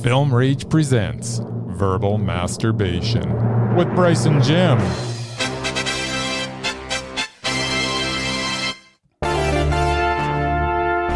Film Rage presents Verbal Masturbation with Bryce and Jim.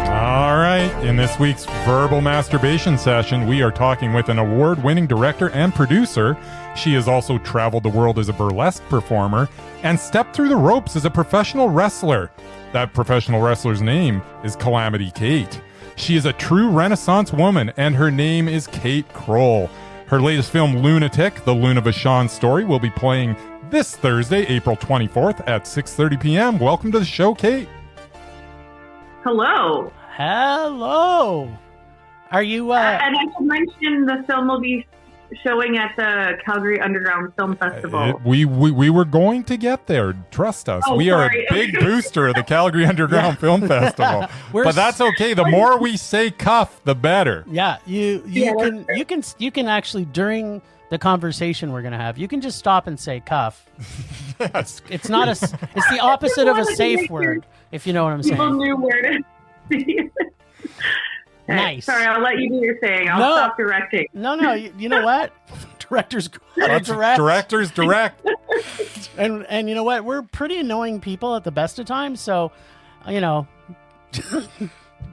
All right, in this week's Verbal Masturbation session, we are talking with an award-winning director and producer. She has also traveled the world as a burlesque performer and stepped through the ropes as a professional wrestler. That professional wrestler's name is Calamity Kate. She is a true Renaissance woman, and her name is Kate Kroll. Her latest film, Lunatic, the Luna Vachon Story, will be playing this Thursday, April 24th at 6:30 p.m. Welcome to the show, Kate. Hello. Hello. Are you... And I should mention the film will be showing at the Calgary Underground Film Festival. We were going to get there. Trust us. Oh, we sorry. are a big booster of the Calgary Underground Film Festival. But that's okay. The more we say cuff, the better. Yeah, you can actually, during the conversation we're gonna have, you can just stop and say cuff. Yes. It's not it's the opposite of a safe word, if you know what I'm saying. People knew where to Nice. Sorry, I'll let you do your thing. I'll stop directing. No, you know what? Directors direct. Directors direct. And you know what? We're pretty annoying people at the best of times, so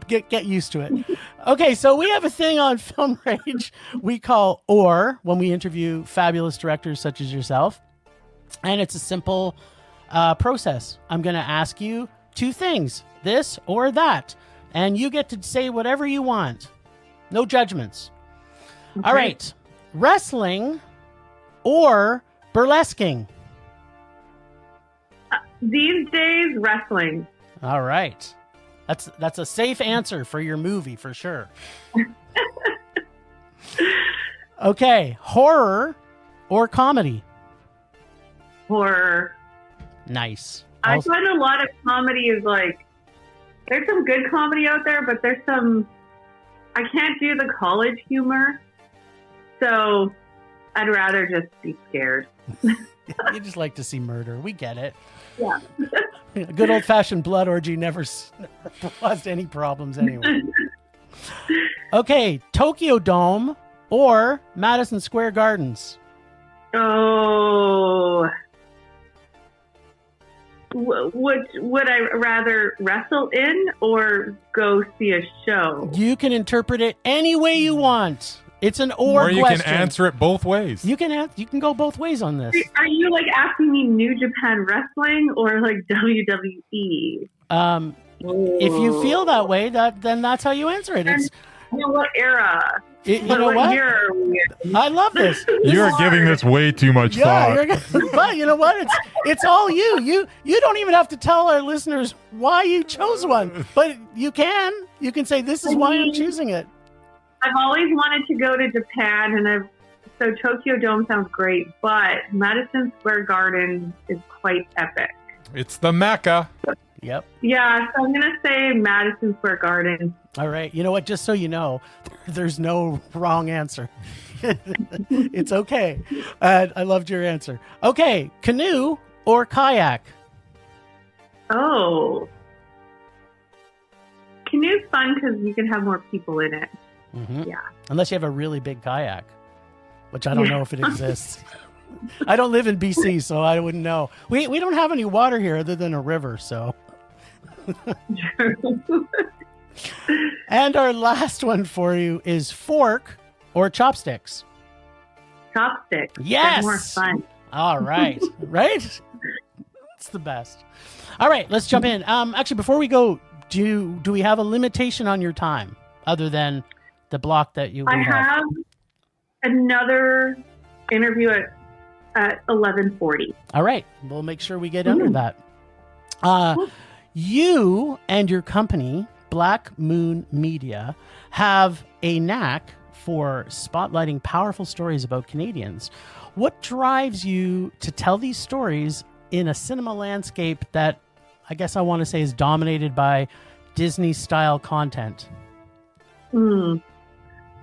get used to it. Okay, so we have a thing on Film Rage we call OR when we interview fabulous directors such as yourself. And it's a simple process. I'm going to ask you two things, this or that. And you get to say whatever you want. No judgments. Okay. All right. Wrestling or burlesquing? These days, wrestling. All right. That's a safe answer for your movie, for sure. Okay. Horror or comedy? Horror. Nice. I find a lot of comedy is like, there's some good comedy out there, but there's some, I can't do the college humor. So I'd rather just be scared. You just like to see murder. We get it. Yeah. A good old-fashioned blood orgy never caused any problems anyway. Okay, Tokyo Dome or Madison Square Gardens? Oh. Would I rather wrestle in or go see a show? You can interpret it any way you want. It's an or you question. Can answer it both ways. You can go both ways on this. Are you like asking me New Japan Wrestling or like WWE? If you feel that way, then that's how you answer it. It's what era? You know what? Year? I love this. You're giving this way too much thought. But you know what? It's all you. You don't even have to tell our listeners why you chose one. But you can. You can say, this is why I'm choosing it. I've always wanted to go to Japan, and so Tokyo Dome sounds great, but Madison Square Garden is quite epic. It's the Mecca. Yep. Yeah, so I'm going to say Madison Square Garden. All right. You know what? Just so you know, there's no wrong answer. It's okay. I loved your answer. Okay. Canoe or kayak? Oh. Canoe's fun because you can have more people in it. Mm-hmm. Yeah. Unless you have a really big kayak, which I don't know if it exists. I don't live in BC, so I wouldn't know. We don't have any water here other than a river, so. And our last one for you is fork or chopsticks? Chopsticks. Yes. They're more fun. All right. Right? It's the best. All right, let's jump in. Actually, before we go, do we have a limitation on your time other than the block that you I have another interview at 11:40. All right. We'll make sure we get under that. You and your company, blackmoonmedia, have a knack for spotlighting powerful stories about Canadians. What drives you to tell these stories in a cinema landscape that I guess I want to say is dominated by Disney-style content?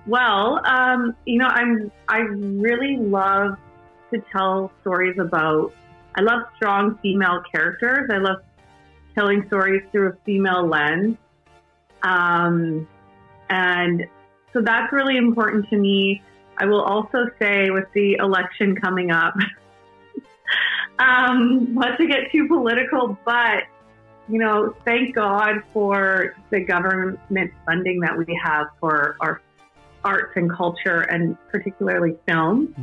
Well, I really love to tell stories about, I love strong female characters. I love telling stories through a female lens. And So that's really important to me. I will also say, with the election coming up, not to get too political, but, you know, thank God for the government funding that we have for our arts and culture, and particularly film,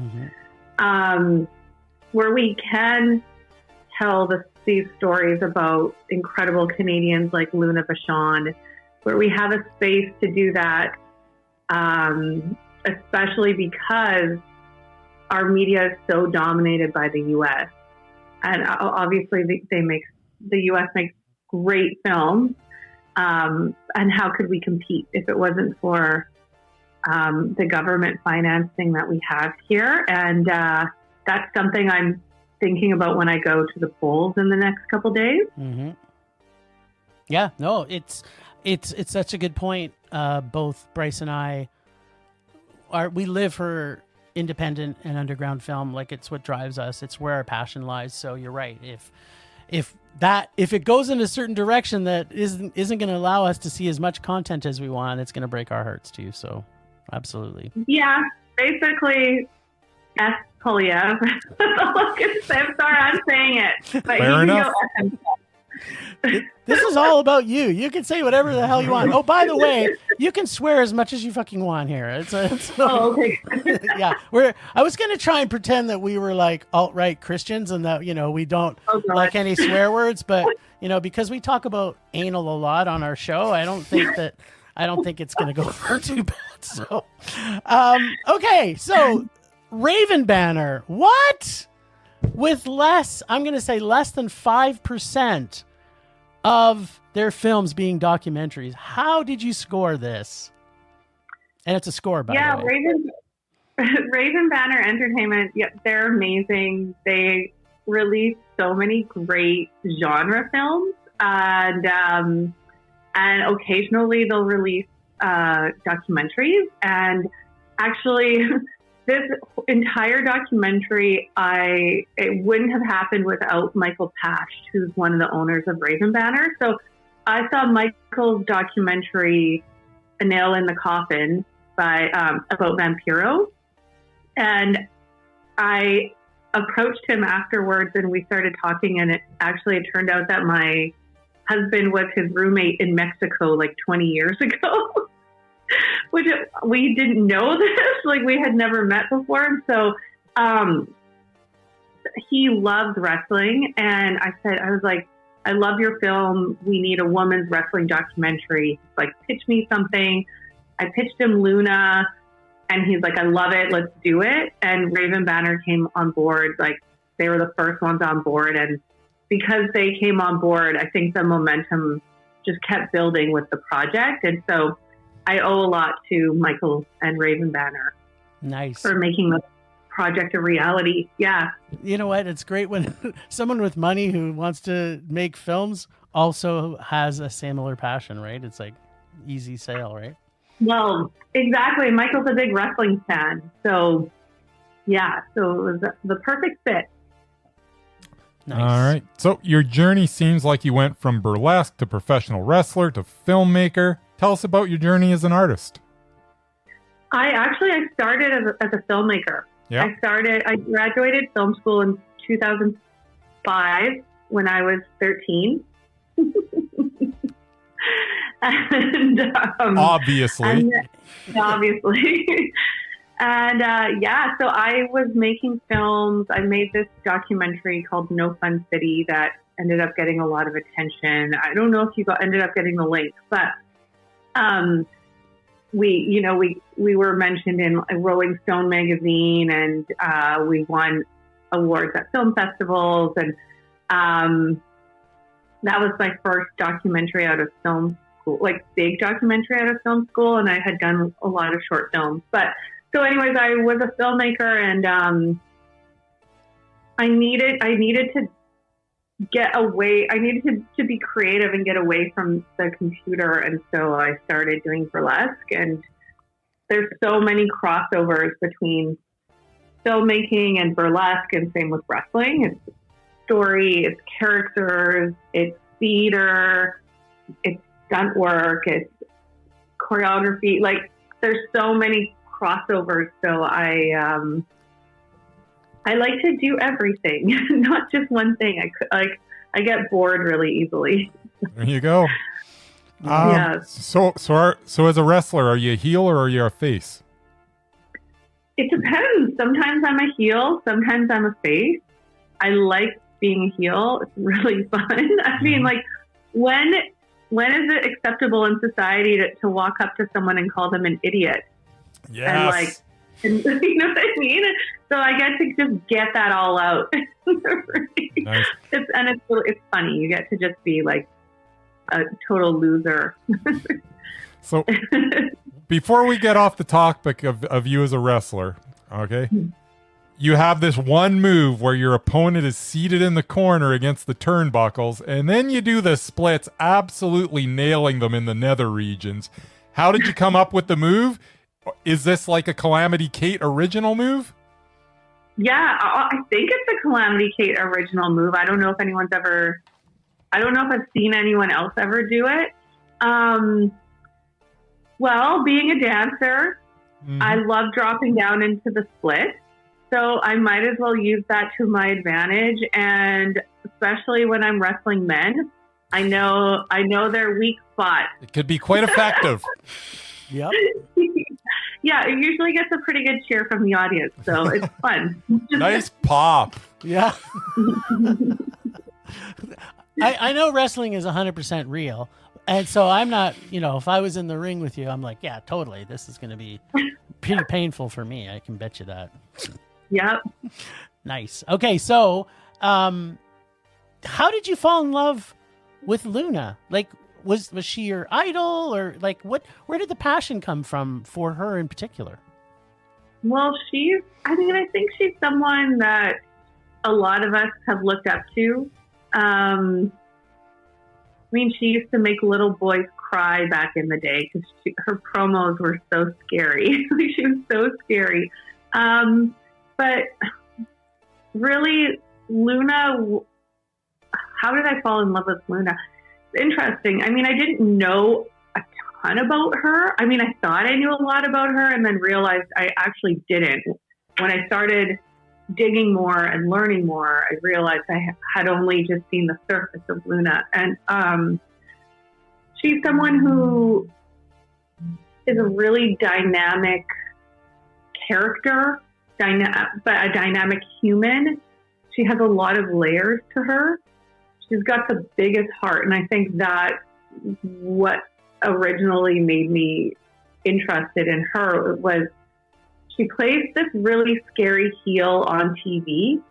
where we can tell these stories about incredible Canadians like Luna Vachon, where we have a space to do that, especially because our media is so dominated by the U.S. And obviously the U.S. makes great films. And how could we compete if it wasn't for the government financing that we have here? And that's something I'm thinking about when I go to the polls in the next couple days. Yeah, no, it's such a good point. Both Bryce and I we live for independent and underground film. Like, it's what drives us. It's where our passion lies. So you're right. If it goes in a certain direction that isn't going to allow us to see as much content as we want, it's going to break our hearts too. So absolutely. Yeah, basically, S. Polyev. That's all I can say. I'm sorry I'm saying it. But Fair enough. This is all about you. You can say whatever the hell you want. Oh, by the way, you can swear as much as you fucking want here. Okay. Yeah, I was gonna try and pretend that we were like alt-right Christians and that, you know, we don't like any swear words, but, you know, because we talk about anal a lot on our show, I don't think it's gonna go for too bad. So, okay, so Raven Banner, what? With I'm going to say less than 5% of their films being documentaries. How did you score this? And it's a score, by the way. Raven Banner Entertainment, yeah, they're amazing. They release so many great genre films, and occasionally they'll release documentaries. And actually, this entire documentary, it wouldn't have happened without Michael Pash, who's one of the owners of Raven Banner. So I saw Michael's documentary, A Nail in the Coffin, about Vampiro. And I approached him afterwards and we started talking, and it turned out that my husband was his roommate in Mexico like 20 years ago. Which we didn't know this, like we had never met before. And so he loved wrestling. And I was like, I love your film. We need a woman's wrestling documentary. Like, pitch me something. I pitched him Luna, and he's like, I love it. Let's do it. And Raven Banner came on board. Like, they were the first ones on board. And because they came on board, I think the momentum just kept building with the project. And so I owe a lot to Michael and Raven Banner. Nice. For making the project a reality. Yeah. You know what? It's great when someone with money who wants to make films also has a similar passion, right? It's like easy sale, right? Well, exactly. Michael's a big wrestling fan. So, yeah. So it was the perfect fit. Nice. All right. So your journey seems like you went from burlesque to professional wrestler to filmmaker. Tell us about your journey as an artist. I started as a filmmaker. Yeah. I graduated film school in 2005 when I was 13. And obviously. And so I was making films. I made this documentary called No Fun City that ended up getting a lot of attention. I don't know if you ended up getting the link, but we were mentioned in Rolling Stone magazine, and we won awards at film festivals, and that was my first documentary out of film school, like big documentary out of film school, and I had done a lot of short films. But so anyways, I was a filmmaker, and I needed to get away. I needed to be creative and get away from the computer. And so I started doing burlesque, and there's so many crossovers between filmmaking and burlesque, and same with wrestling. It's story, it's characters, it's theater, it's stunt work, it's choreography. Like, there's so many crossovers. So I like to do everything, not just one thing. I get bored really easily. There you go. Yeah. So as a wrestler, are you a heel or are you a face? It depends. Sometimes I'm a heel. Sometimes I'm a face. I like being a heel. It's really fun. I mean, like, when is it acceptable in society to walk up to someone and call them an idiot? Yes. And you know what I mean? So I get to just get that all out. Nice. It's funny. You get to just be like a total loser. So before we get off the topic of you as a wrestler, okay, you have this one move where your opponent is seated in the corner against the turnbuckles, and then you do the splits, absolutely nailing them in the nether regions. How did you come up with the move? Is this like a Calamity Kate original move? Yeah, I think it's a Calamity Kate original move. I don't know if I've seen anyone else ever do it. Well, being a dancer, I love dropping down into the split. So I might as well use that to my advantage. And especially when I'm wrestling men, I know their weak spot. It could be quite effective. Yep. Yeah, it usually gets a pretty good cheer from the audience, so it's fun. Nice pop. Yeah. I know wrestling is 100% real. And so I'm not, if I was in the ring with you, I'm like, yeah, totally. This is going to be pretty painful for me. I can bet you that. Yep. Nice. Okay, so how did you fall in love with Luna? Like, was she your idol, or like where did the passion come from for her in particular? Well, I think she's someone that a lot of us have looked up to. I mean, she used to make little boys cry back in the day because her promos were so scary. She was so scary. But really, Luna, how did I fall in love with Luna? Interesting. I mean, I didn't know a ton about her. I mean, I thought I knew a lot about her and then realized I actually didn't. When I started digging more and learning more, I realized I had only just seen the surface of Luna. And she's someone who is a really dynamic character, but a dynamic human. She has a lot of layers to her. She's got the biggest heart, and I think that's what originally made me interested in her. Was she plays this really scary heel on TV,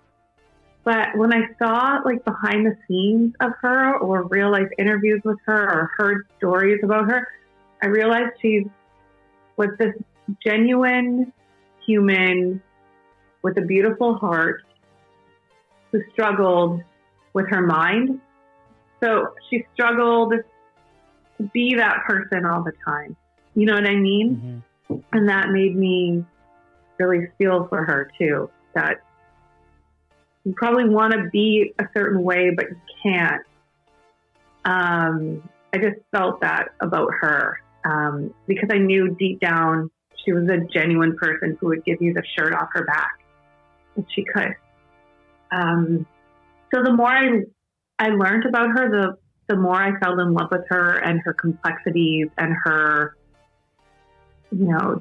but when I saw like behind the scenes of her, or realized interviews with her, or heard stories about her, I realized she was this genuine human with a beautiful heart who struggled with her mind. So she struggled to be that person all the time. You know what I mean? Mm-hmm. And that made me really feel for her too, that you probably want to be a certain way, but you can't. I just felt that about her because I knew deep down she was a genuine person who would give you the shirt off her back if she could. So the more I learned about her, the more I fell in love with her and her complexities and her,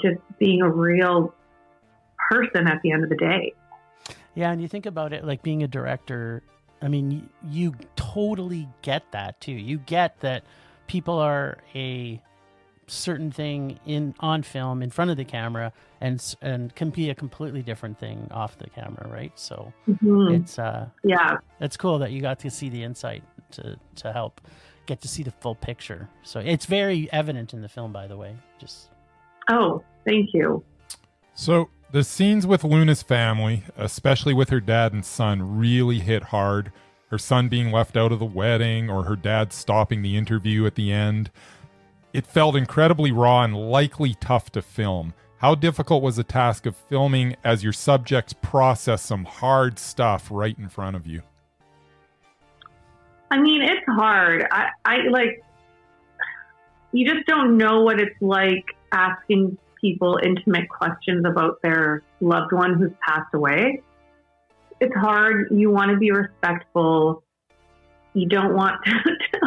just being a real person at the end of the day. Yeah, and you think about it, like being a director, I mean, you totally get that too. You get that people are a certain thing on film in front of the camera and can be a completely different thing off the camera, right? So it's cool that you got to see the insight to help get to see the full picture. So it's very evident in the film, by the way. Thank you. So the scenes with Luna's family, especially with her dad and son, really hit hard. Her son being left out of the wedding, or her dad stopping the interview at the end. It felt incredibly raw and likely tough to film. How difficult was the task of filming as your subjects process some hard stuff right in front of you? I mean, it's hard. I you just don't know what it's like asking people intimate questions about their loved one who's passed away. It's hard. You want to be respectful. You don't want to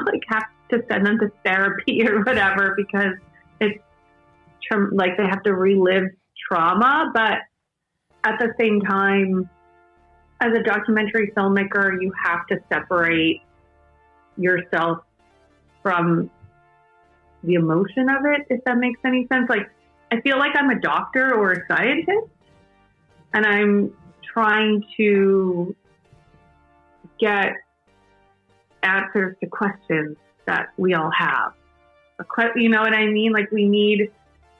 like have to send them to therapy or whatever because it's like they have to relive trauma. But at the same time, as a documentary filmmaker, you have to separate yourself from the emotion of it, if that makes any sense. Like, I feel like I'm a doctor or a scientist, and I'm trying to get answers to questions that we all have. You know what I mean? Like,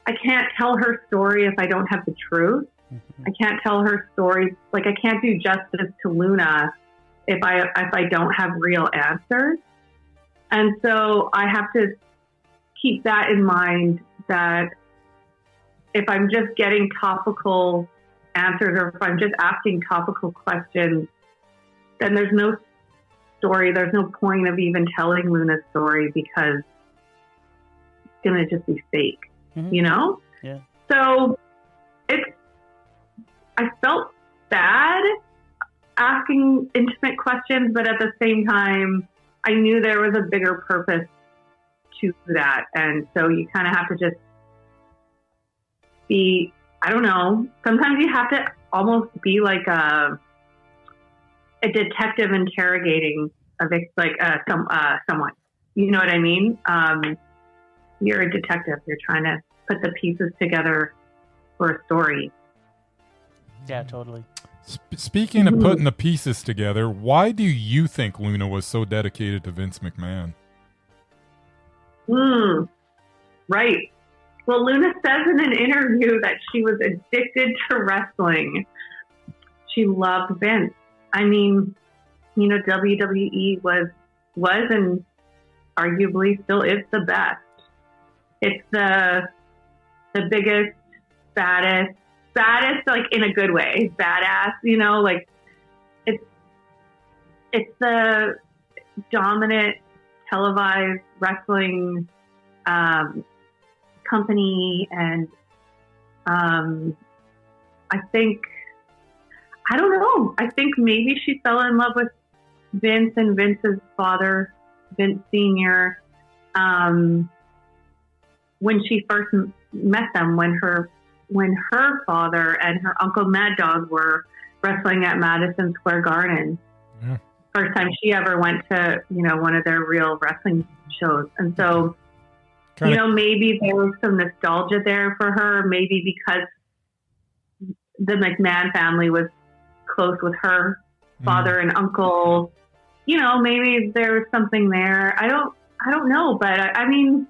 I can't tell her story if I don't have the truth. I can't tell her story. Like, I can't do justice to Luna if I don't have real answers. And so I have to keep that in mind, that if I'm just getting topical answers or if I'm just asking topical questions, then there's no story. There's no point of even telling Luna's story because it's going to just be fake, you know? Yeah. So I felt bad asking intimate questions, but at the same time, I knew there was a bigger purpose to that. And so you kind of have to just be, I don't know, sometimes you have to almost be like a detective interrogating someone. You know what I mean? You're a detective. You're trying to put the pieces together for a story. Yeah, totally. Speaking of putting the pieces together, why do you think Luna was so dedicated to Vince McMahon? Right. Well, Luna says in an interview that she was addicted to wrestling. She loved Vince. I mean, you know, WWE was and arguably still is the best. It's the biggest, baddest, like in a good way, badass, you know, like it's the dominant televised wrestling company. And I think maybe she fell in love with Vince and Vince's father, Vince Sr., when she first met them, when her father and her uncle Mad Dog were wrestling at Madison Square Garden. Yeah. First time she ever went to, you know, one of their real wrestling shows. And so, you know, maybe there was some nostalgia there for her, maybe because the McMahon family was close with her father and uncle. You know, maybe there was something there. I don't know, but I mean,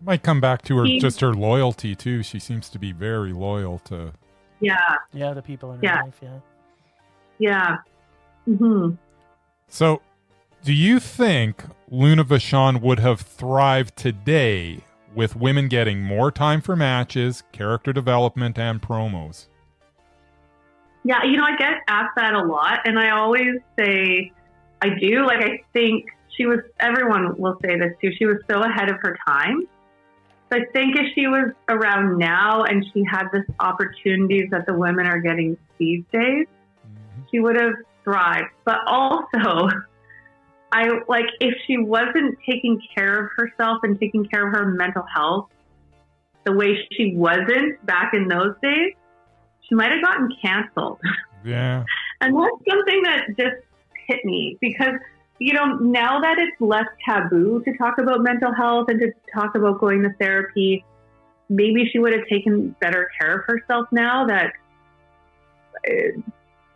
might come back to her just her loyalty too. She seems to be very loyal to the people in her life. So do you think Luna Vachon would have thrived today with women getting more time for matches, character development, and promos? Yeah, you know, I get asked that a lot, and I always say I do. Like, I think everyone will say this too, she was so ahead of her time. So I think if she was around now and she had this opportunities that the women are getting these days, she would have thrived. But also, if she wasn't taking care of herself and taking care of her mental health the way she wasn't back in those days, she might have gotten canceled. Yeah. And that's something that just hit me because, you know, now that it's less taboo to talk about mental health and to talk about going to therapy, maybe she would have taken better care of herself now that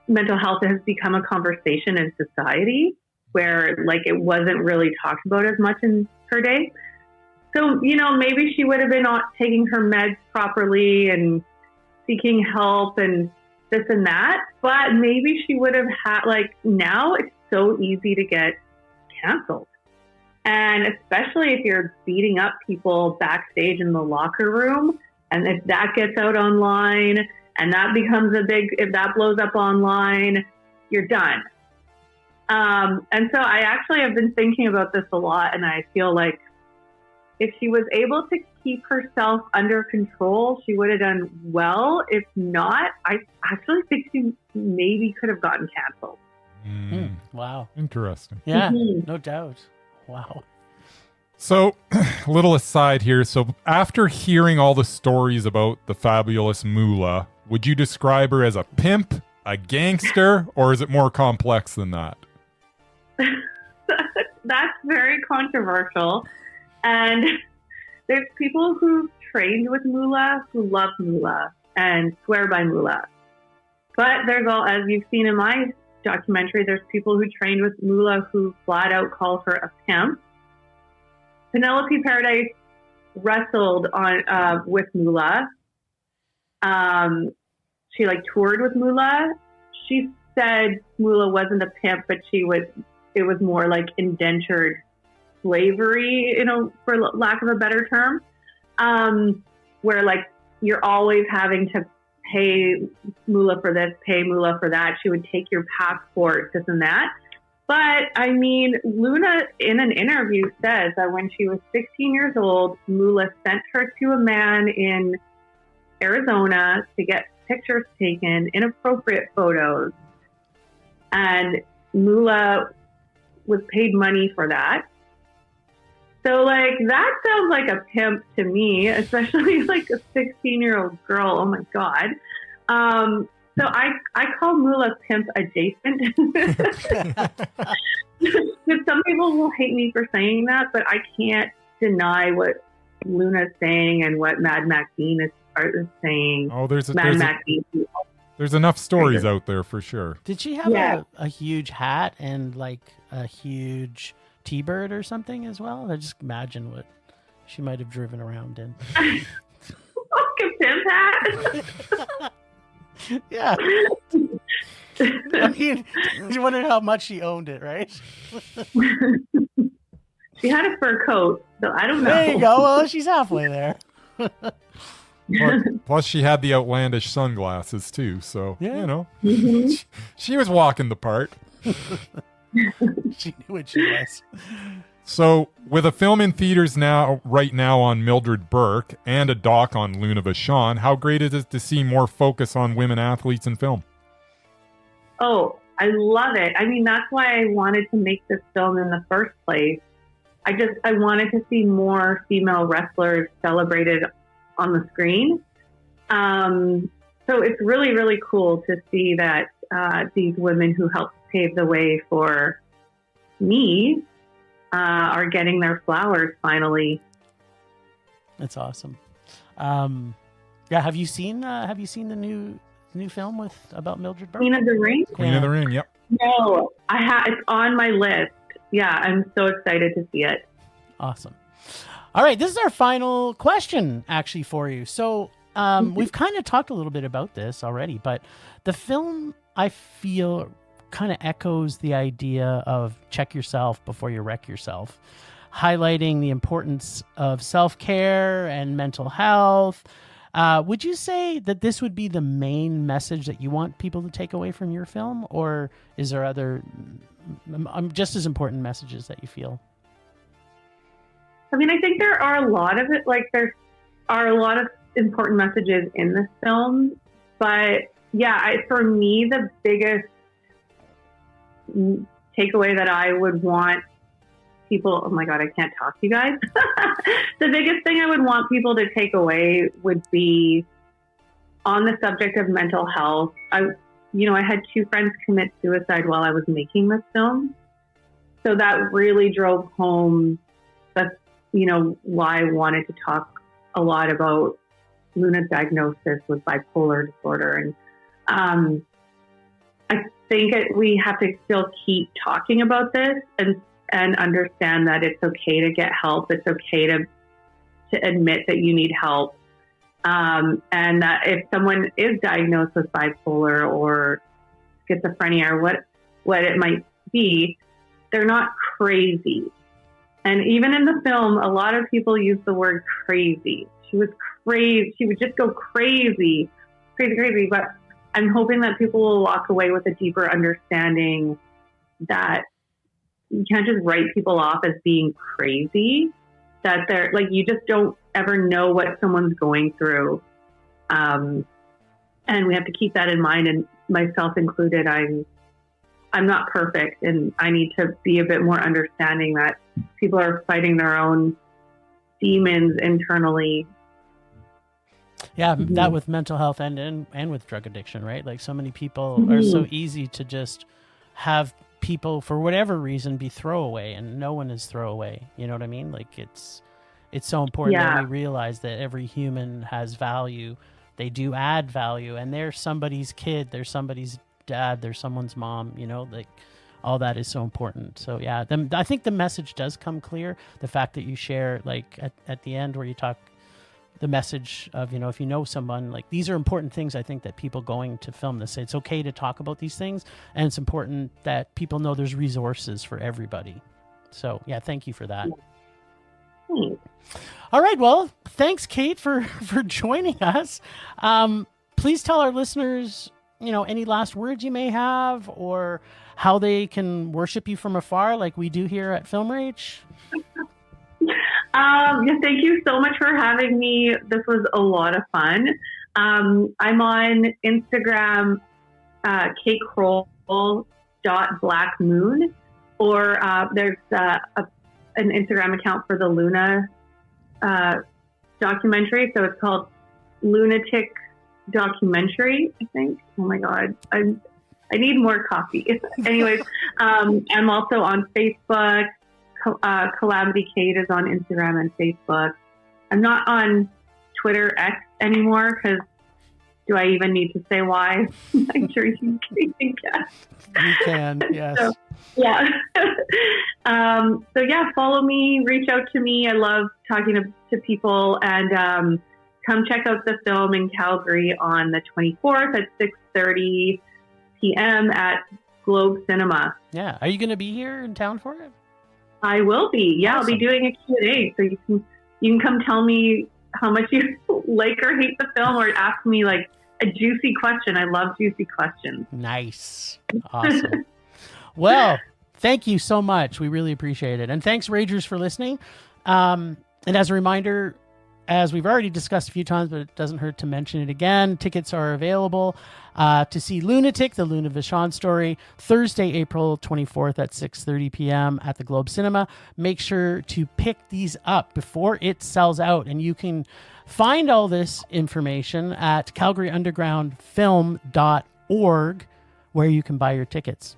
mental health has become a conversation in society where, like, it wasn't really talked about as much in her day. So, you know, maybe she would have been taking her meds properly and seeking help and this and that, but maybe she would have had, like, now it's so easy to get canceled. And especially if you're beating up people backstage in the locker room, and if that gets out online and that becomes if that blows up online, you're done. And so I actually have been thinking about this a lot, and I feel like if she was able to keep herself under control, she would have done well. If not, I actually think she maybe could have gotten canceled. Wow. Interesting. Yeah, no doubt. Wow. So, a little aside here. So, after hearing all the stories about the fabulous Moolah, would you describe her as a pimp, a gangster, or is it more complex than that? That's very controversial. And there's people who trained with Moolah who love Moolah and swear by Moolah. But there's all, as you've seen in my documentary, there's people who trained with Moolah who flat out call her a pimp. Penelope Paradise wrestled on with Moolah. She toured with Moolah. She said Moolah wasn't a pimp, but it was more like indentured slavery, for lack of a better term, where you're always having to pay Moolah for this, pay Moolah for that. She would take your passport, this and that. But I mean, Luna in an interview says that when she was 16 years old, Moolah sent her to a man in Arizona to get pictures taken, inappropriate photos. And Moolah was paid money for that. So that sounds like a pimp to me, especially a 16-year-old girl. Oh my God. So I call Moolah pimp adjacent. Some people will hate me for saying that, but I can't deny what Luna's saying and what Mad Maxine is saying. Oh, there's enough stories out there for sure. Did she have a huge hat and a huge T-bird or something as well? I just imagine what she might have driven around in. Like a pimp hat? Yeah. I mean, you wonder how much she owned it, right? She had a fur coat, so I don't know. There you go. Well, she's halfway there. Plus, she had the outlandish sunglasses too, so Mm-hmm. she was walking the part. She knew what she was. So, with a film in theaters right now on Mildred Burke and a doc on Luna Vachon, how great is it to see more focus on women athletes in film? Oh, I love it. I mean, that's why I wanted to make this film in the first place. I wanted to see more female wrestlers celebrated on the screen. So it's really, really cool to see that these women who helped pave the way for me are getting their flowers finally. That's awesome. Have you seen the new film about Mildred Burke? Queen of the Ring? Queen of the Ring, yep. No, it's on my list. Yeah, I'm so excited to see it. Awesome. All right, this is our final question actually for you. So we've kind of talked a little bit about this already, but the film, I feel, kind of echoes the idea of check yourself before you wreck yourself, highlighting the importance of self-care and mental health. Would you say that this would be the main message that you want people to take away from your film, or is there other just as important messages that you feel? I mean, I think there are a lot of it. There are a lot of important messages in this film, but yeah, for me, the biggest takeaway that I would want people, oh my God, I can't talk, you guys. The biggest thing I would want people to take away would be on the subject of mental health. I had 2 friends commit suicide while I was making this film. So that really drove home why I wanted to talk a lot about Luna's diagnosis with bipolar disorder. And I think we have to still keep talking about this and understand that it's okay to get help. It's okay to admit that you need help. And that if someone is diagnosed with bipolar or schizophrenia or what it might be, they're not crazy. And even in the film, a lot of people use the word crazy. She was crazy. She would just go crazy. But I'm hoping that people will walk away with a deeper understanding that you can't just write people off as being crazy. that they're like, you just don't ever know what someone's going through. And we have to keep that in mind, and myself included. I'm not perfect, and I need to be a bit more understanding that people are fighting their own demons internally. Yeah, that with mental health and with drug addiction, right? Like, so many people are so easy to just have people, for whatever reason, be throwaway, and no one is throwaway. You know what I mean? Like, it's so important that we realize that every human has value. They do add value, and they're somebody's kid, they're somebody's dad, they're someone's mom, you know, like, all that is so important. So yeah, I think the message does come clear. The fact that you share, like, at the end where you talk the message of, you know, if you know someone, like, these are important things. I think that people going to film this, it's okay to talk about these things, and it's important that people know there's resources for everybody. So yeah, thank you for that. All right, well, thanks, Kate, for joining us. Please tell our listeners, you know, any last words you may have, or how they can worship you from afar, like we do here at Film Rage. Thank you so much for having me. This was a lot of fun. I'm on Instagram, Kate Kroll .blackmoon, or there's an Instagram account for the Luna documentary. So it's called Lunatic documentary, I think. Oh my God. I need more coffee. Anyways, I'm also on Facebook. Calamity Kate is on Instagram and Facebook. I'm not on Twitter X anymore, because do I even need to say why? I'm sure you can guess. You can, yes. So, yeah. So yeah, follow me, reach out to me. I love talking to people, and come check out the film in Calgary on the 24th at 6:30 p.m. at Globe Cinema. Yeah. Are you going to be here in town for it? I will be. Yeah, Awesome. I'll be doing a Q&A, so you can come tell me how much you like or hate the film, or ask me like a juicy question. I love juicy questions. Nice. Awesome. Well, thank you so much. We really appreciate it. And thanks, Ragers, for listening. And as a reminder, as we've already discussed a few times, but it doesn't hurt to mention it again, tickets are available to see Lunatic, the Luna Vachon Story, Thursday, April 24th at 6:30 p.m. at the Globe Cinema. Make sure to pick these up before it sells out. And you can find all this information at calgaryundergroundfilm.org, where you can buy your tickets.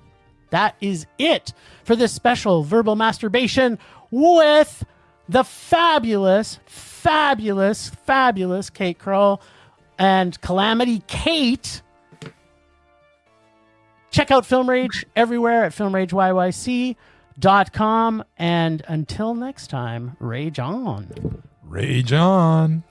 That is it for this special verbal masturbation with the fabulous Kate Kroll and Calamity Kate. Check out Film Rage everywhere at filmrageyyc.com. And until next time, rage on. Rage on.